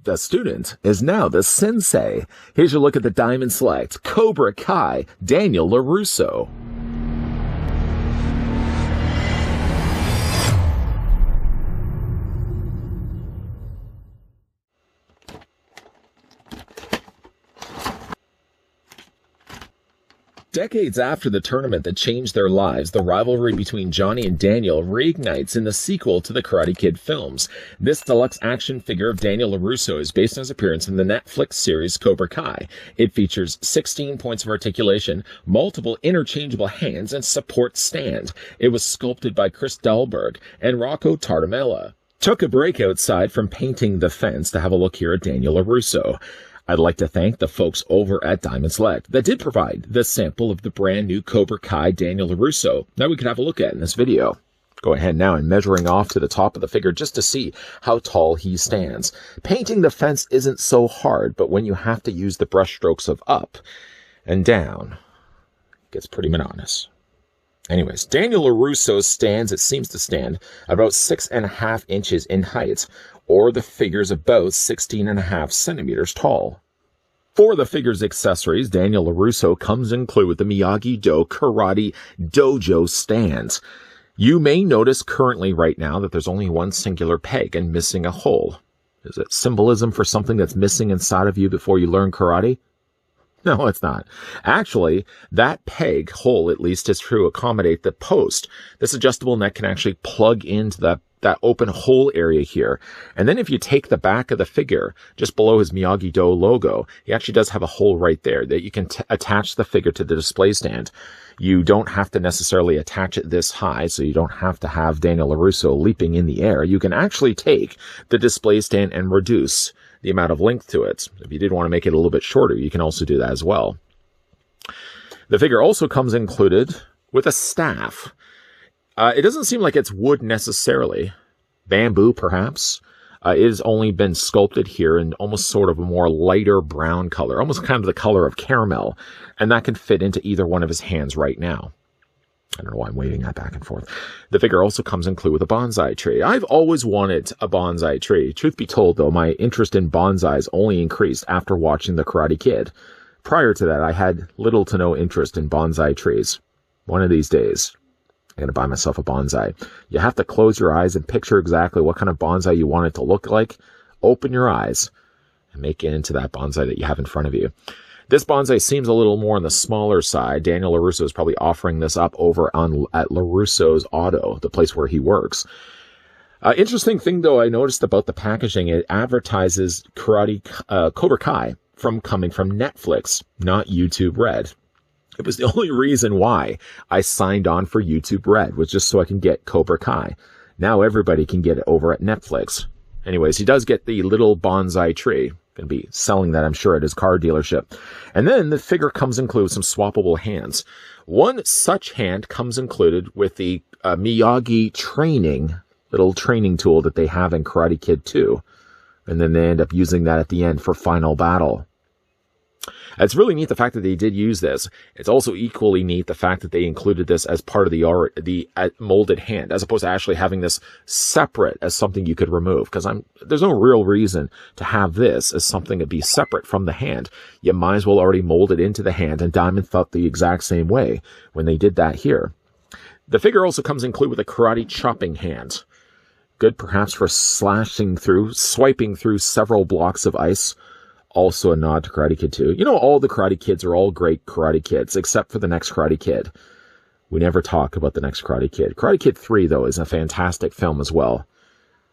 The student is now the sensei. Here's your look at the Diamond Select Cobra Kai Daniel Larusso. Decades after the tournament that changed their lives, the rivalry between Johnny and Daniel reignites in the sequel to the Karate Kid films. This deluxe action figure of Daniel Larusso is based on his appearance in the Netflix series Cobra Kai. It features 16 points of articulation, multiple interchangeable hands, and support stand. It was sculpted by Chris Dahlberg and Rocco Tartamella. Took a break outside from painting the fence to have a look here at Daniel Larusso. I'd like to thank the folks over at Diamond Select that did provide the sample of the brand new Cobra Kai Daniel Larusso that we could have a look at in this video. Go ahead now and measuring off to the top of the figure just to see how tall he stands. Painting the fence isn't so hard, but when you have to use the brush strokes of up and down, it gets pretty monotonous. Anyways, Daniel Larusso it seems to stand about 6.5 inches in height, or the figure's about 16.5 centimeters tall. For the figure's accessories, Daniel Larusso comes included with the Miyagi-Do Karate Dojo stand. You may notice currently right now that there's only one singular peg and missing a hole. Is it symbolism for something that's missing inside of you before you learn karate? No, it's not. Actually, that peg hole, at least, is to accommodate the post. This adjustable neck can actually plug into that open hole area here. And then if you take the back of the figure, just below his Miyagi-Do logo, he actually does have a hole right there that you can attach the figure to the display stand. You don't have to necessarily attach it this high, so you don't have to have Daniel Larusso leaping in the air. You can actually take the display stand and reduce the amount of length to it. If you did want to make it a little bit shorter, you can also do that as well. The figure also comes included with a staff. It doesn't seem like it's wood necessarily. Bamboo, perhaps. It has only been sculpted here in almost sort of a more lighter brown color, almost kind of the color of caramel, and that can fit into either one of his hands right now. I don't know why I'm waving that back and forth. The figure also comes included with a bonsai tree. I've always wanted a bonsai tree. Truth be told, though, my interest in bonsais only increased after watching The Karate Kid. Prior to that, I had little to no interest in bonsai trees. One of these days, I'm going to buy myself a bonsai. You have to close your eyes and picture exactly what kind of bonsai you want it to look like. Open your eyes and make it into that bonsai that you have in front of you. This bonsai seems a little more on the smaller side. Daniel Larusso is probably offering this up over at Larusso's Auto, the place where he works. Interesting thing, though, I noticed about the packaging, it advertises Cobra Kai coming from Netflix, not YouTube Red. It was the only reason why I signed on for YouTube Red, was just so I can get Cobra Kai. Now everybody can get it over at Netflix. Anyways, he does get the little bonsai tree. Going to be selling that, I'm sure, at his car dealership. And then the figure comes included with some swappable hands. One such hand comes included with the Miyagi little training tool that they have in Karate Kid 2. And then they end up using that at the end for final battle. It's really neat the fact that they did use this. It's also equally neat the fact that they included this as part of the molded hand, as opposed to actually having this separate as something you could remove. Because there's no real reason to have this as something to be separate from the hand. You might as well already mold it into the hand, and Diamond thought the exact same way when they did that here. The figure also comes included with a karate chopping hand. Good perhaps for swiping through several blocks of ice. Also a nod to Karate Kid 2. You know, all the Karate Kids are all great Karate Kids, except for the next Karate Kid. We never talk about the next Karate Kid. Karate Kid 3, though, is a fantastic film as well.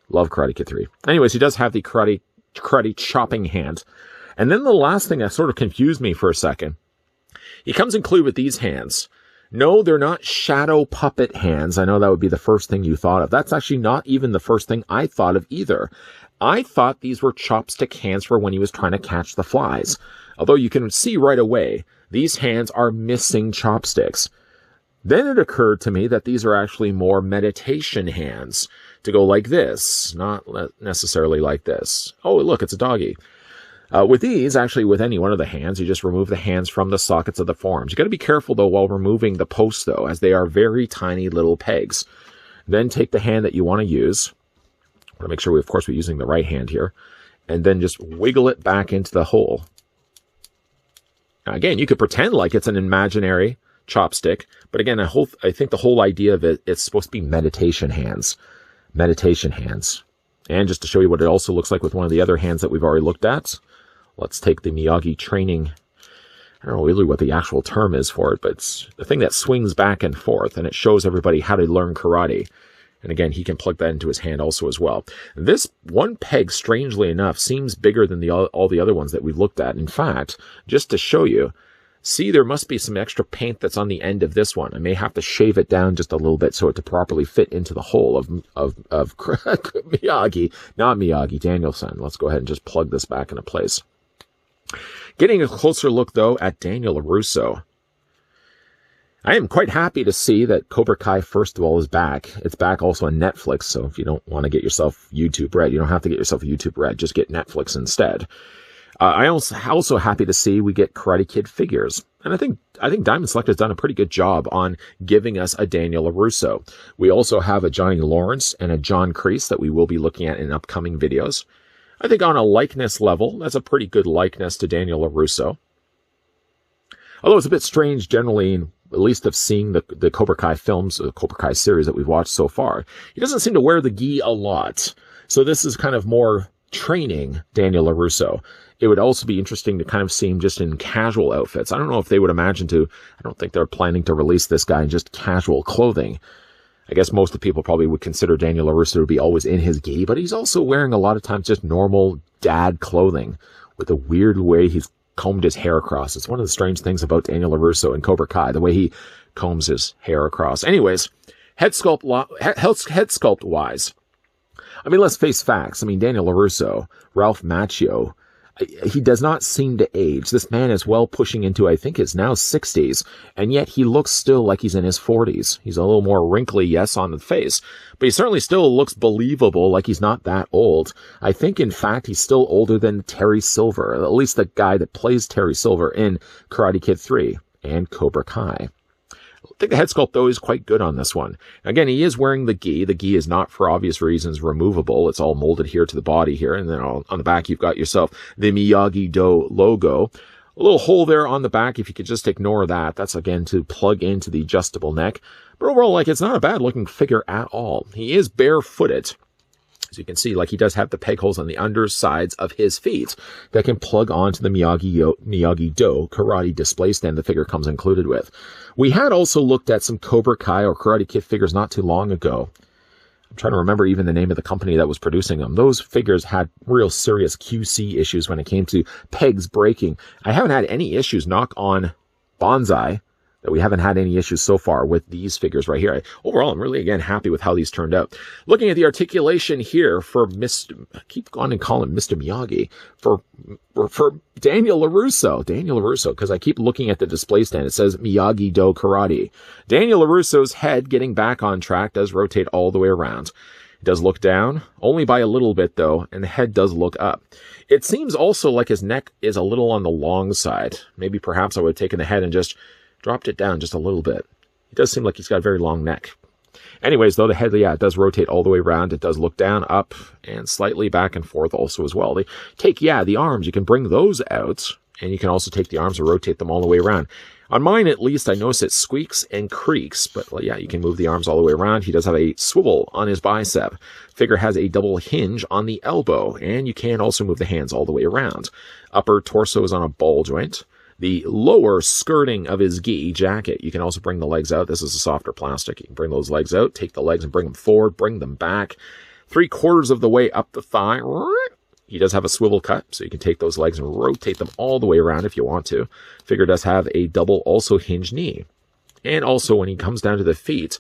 Love Karate Kid 3. Anyways, he does have the karate chopping hand. And then the last thing that sort of confused me for a second. He comes included with these hands. No, they're not shadow puppet hands. I know that would be the first thing you thought of. That's actually not even the first thing I thought of either. I thought these were chopstick hands for when he was trying to catch the flies. Although you can see right away, these hands are missing chopsticks. Then it occurred to me that these are actually more meditation hands to go like this, not necessarily like this. Oh, look, it's a doggy. With these, actually with any one of the hands, you just remove the hands from the sockets of the forearms. You got to be careful, though, while removing the posts, though, as they are very tiny little pegs. Then take the hand that you want to use. I want to make sure, of course, we're using the right hand here. and then just wiggle it back into the hole. Now, again, you could pretend like it's an imaginary chopstick, but again, I think the whole idea of it, it's supposed to be meditation hands. Meditation hands. And just to show you what it also looks like with one of the other hands that we've already looked at, let's take the Miyagi training. I don't know really what the actual term is for it, but it's the thing that swings back and forth, and it shows everybody how to learn karate. And again, he can plug that into his hand also as well. This one peg, strangely enough, seems bigger than all the other ones that we've looked at. In fact, just to show you, see, there must be some extra paint that's on the end of this one. I may have to shave it down just a little bit so it to properly fit into the hole of Miyagi, not Miyagi, Danielson. Let's go ahead and just plug this back into place. Getting a closer look, though, at Daniel Larusso. I am quite happy to see that Cobra Kai, first of all, is back. It's back also on Netflix, so if you don't want to get yourself YouTube Red, you don't have to get yourself YouTube Red. Just get Netflix instead. I also happy to see we get Karate Kid figures. And I think Diamond Select has done a pretty good job on giving us a Daniel LaRusso. We also have a Johnny Lawrence and a John Kreese that we will be looking at in upcoming videos. I think on a likeness level, that's a pretty good likeness to Daniel LaRusso. Although it's a bit strange generally, at least of seeing the Cobra Kai films, the Cobra Kai series that we've watched so far. He doesn't seem to wear the gi a lot. So this is kind of more training Daniel LaRusso. It would also be interesting to kind of see him just in casual outfits. I don't know if they would imagine to, I don't think they're planning to release this guy in just casual clothing. I guess most of the people probably would consider Daniel LaRusso to be always in his gi, but he's also wearing a lot of times just normal dad clothing with a weird way he's combed his hair across. It's one of the strange things about Daniel LaRusso and Cobra Kai, the way he combs his hair across. Anyways, head sculpt wise, I mean, let's face facts. I mean, Daniel LaRusso, Ralph Macchio, he does not seem to age. This man is well pushing into, I think, his now 60s, and yet he looks still like he's in his 40s. He's a little more wrinkly, yes, on the face, but he certainly still looks believable, like he's not that old. I think, in fact, he's still older than Terry Silver, at least the guy that plays Terry Silver in Karate Kid 3 and Cobra Kai. I think the head sculpt, though, is quite good on this one. Again, he is wearing the gi. The gi is not, for obvious reasons, removable. It's all molded here to the body here. And then on the back, you've got yourself the Miyagi-Do logo. A little hole there on the back, if you could just ignore that. That's, again, to plug into the adjustable neck. But overall, like, it's not a bad-looking figure at all. He is barefooted. As you can see, like, he does have the peg holes on the undersides of his feet that can plug onto the Miyagi-Do karate display stand the figure comes included with. We had also looked at some Cobra Kai or Karate Kid figures not too long ago. I'm trying to remember even the name of the company that was producing them. Those figures had real serious QC issues when it came to pegs breaking. I haven't had any issues, knock on Bonsai, that we haven't had any issues so far with these figures right here. Overall, I'm really, again, happy with how these turned out. Looking at the articulation here for I keep going and calling him Mr. Miyagi, for Daniel LaRusso, because I keep looking at the display stand. It says Miyagi-Do Karate. Daniel LaRusso's head, getting back on track, does rotate all the way around. It does look down, only by a little bit, though, and the head does look up. It seems also like his neck is a little on the long side. Maybe perhaps I would have taken the head and just dropped it down just a little bit. It does seem like he's got a very long neck. Anyways, though, the head, yeah, it does rotate all the way around. It does look down, up, and slightly back and forth also as well. They take, the arms. You can bring those out, and you can also take the arms and rotate them all the way around. On mine, at least, I notice it squeaks and creaks, but, well, yeah, you can move the arms all the way around. He does have a swivel on his bicep. Figure has a double hinge on the elbow, and you can also move the hands all the way around. Upper torso is on a ball joint. The lower skirting of his gi jacket, you can also bring the legs out. This is a softer plastic. You can bring those legs out, take the legs and bring them forward, bring them back. 3/4 of the way up the thigh. He does have a swivel cut, so you can take those legs and rotate them all the way around if you want to. Figure does have a double also hinged knee. And also when he comes down to the feet,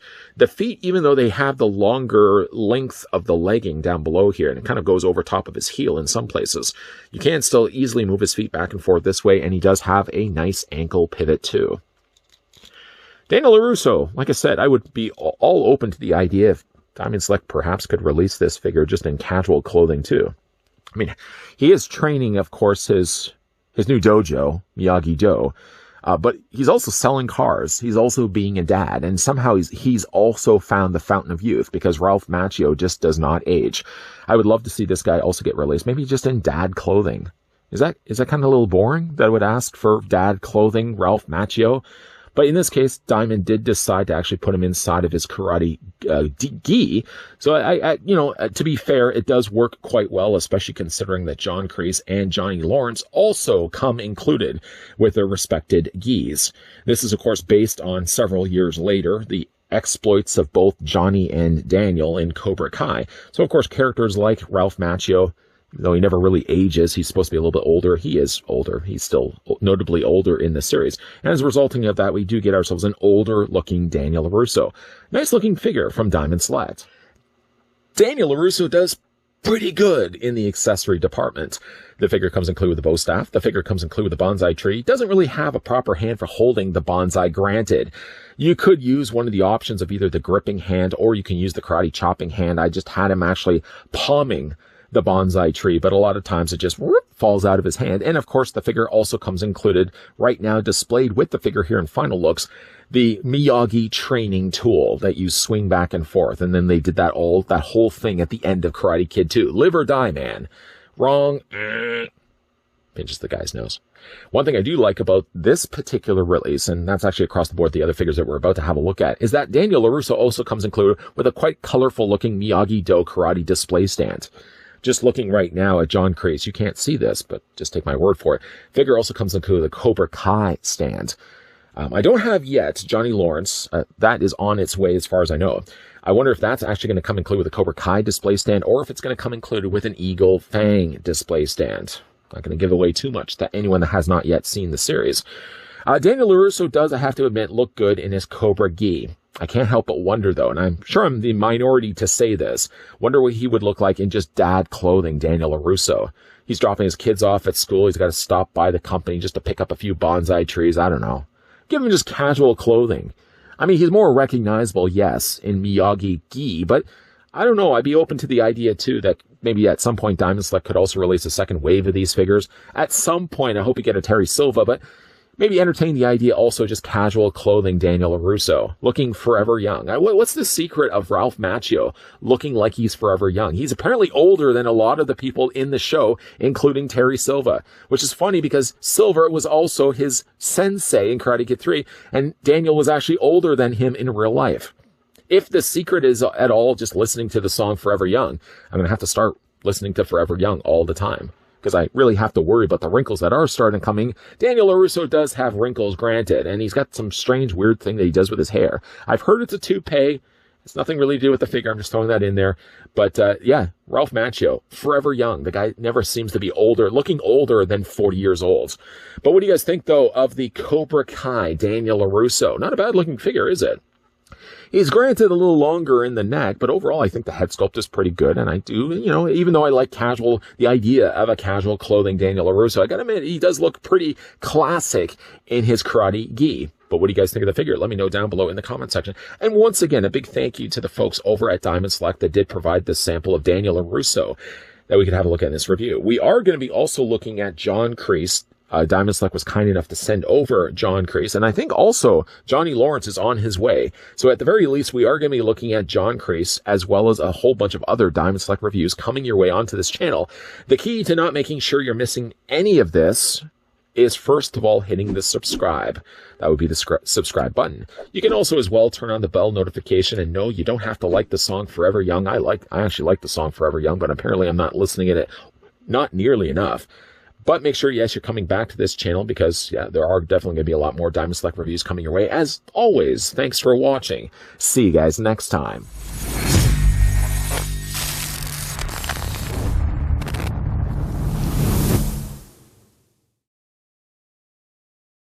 even though they have the longer length of the legging down below here, and it kind of goes over top of his heel in some places, you can still easily move his feet back and forth this way, and he does have a nice ankle pivot too. Daniel LaRusso, like I said, I would be all open to the idea if Diamond Select perhaps could release this figure just in casual clothing too. I mean, he is training, of course, his new dojo, Miyagi-Do. But he's also selling cars. He's also being a dad. And somehow he's also found the fountain of youth, because Ralph Macchio just does not age. I would love to see this guy also get released, maybe just in dad clothing. Is that kind of a little boring that I would ask for dad clothing, Ralph Macchio? But in this case, Diamond did decide to actually put him inside of his karate gi. So to be fair, it does work quite well, especially considering that John Kreese and Johnny Lawrence also come included with their respected gis. This is, of course, based on several years later, the exploits of both Johnny and Daniel in Cobra Kai. So, of course, characters like Ralph Macchio, though he never really ages, he's supposed to be a little bit older. He is older. He's still notably older in the series. And as a resulting of that, we do get ourselves an older-looking Daniel LaRusso. Nice-looking figure from Diamond Select. Daniel LaRusso does pretty good in the accessory department. The figure comes included with the bow staff. The figure comes included with the bonsai tree. Doesn't really have a proper hand for holding the bonsai, granted. You could use one of the options of either the gripping hand or you can use the karate chopping hand. I just had him actually palming the bonsai tree, but a lot of times it just falls out of his hand. And of course, the figure also comes included right now, displayed with the figure here in final looks, the Miyagi training tool that you swing back and forth. And then they did that whole thing at the end of Karate Kid 2. Live or die, man. Wrong. Pinches the guy's nose. One thing I do like about this particular release, and that's actually across the board the other figures that we're about to have a look at, is that Daniel LaRusso also comes included with a quite colorful looking Miyagi-Do karate display stand. Just looking right now at John Kreese, you can't see this, but just take my word for it. Figure also comes included with a Cobra Kai stand. I don't have yet Johnny Lawrence. That is on its way as far as I know. I wonder if that's actually going to come included with a Cobra Kai display stand, or if it's going to come included with an Eagle Fang display stand. Not going to give away too much to anyone that has not yet seen the series. Daniel LaRusso does, I have to admit, look good in his Cobra gi. I can't help but wonder, though, and I'm sure I'm the minority to say this, wonder what he would look like in just dad clothing, Daniel LaRusso. He's dropping his kids off at school. He's got to stop by the company just to pick up a few bonsai trees. I don't know. Give him just casual clothing. I mean, he's more recognizable, yes, in Miyagi gi, but I don't know. I'd be open to the idea, too, that maybe at some point Diamond Select could also release a second wave of these figures. At some point, I hope we get a Terry Silva, but maybe entertain the idea also just casual clothing Daniel LaRusso, looking forever young. What's the secret of Ralph Macchio looking like he's forever young? He's apparently older than a lot of the people in the show, including Terry Silva, which is funny because Silva was also his sensei in Karate Kid 3, and Daniel was actually older than him in real life. If the secret is at all just listening to the song Forever Young, I'm going to have to start listening to Forever Young all the time, because I really have to worry about the wrinkles that are starting coming. Daniel LaRusso does have wrinkles, granted, and he's got some strange, weird thing that he does with his hair. I've heard it's a toupee. It's nothing really to do with the figure. I'm just throwing that in there. But, yeah, Ralph Macchio, forever young. The guy never seems to be looking older than 40 years old. But what do you guys think, though, of the Cobra Kai Daniel LaRusso? Not a bad-looking figure, is it? He's granted a little longer in the neck, but overall I think the head sculpt is pretty good. And I do, even though I like the idea of a casual clothing Daniel LaRusso, I gotta admit, he does look pretty classic in his karate gi. But what do you guys think of the figure? Let me know down below in the comment section. And once again, a big thank you to the folks over at Diamond Select that did provide this sample of Daniel LaRusso that we could have a look at in this review. We are going to be also looking at John Kreese. Diamond Select was kind enough to send over John Kreese, and I think also Johnny Lawrence is on his way. So at the very least, we are going to be looking at John Kreese, as well as a whole bunch of other Diamond Select reviews coming your way onto this channel. The key to not making sure you're missing any of this is, first of all, hitting the subscribe. That would be the subscribe button. You can also as well turn on the bell notification, and no, you don't have to like the song Forever Young. I actually like the song Forever Young, but apparently I'm not listening to it not nearly enough. But make sure, yes, you're coming back to this channel because, yeah, there are definitely going to be a lot more Diamond Select reviews coming your way. As always, thanks for watching. See you guys next time.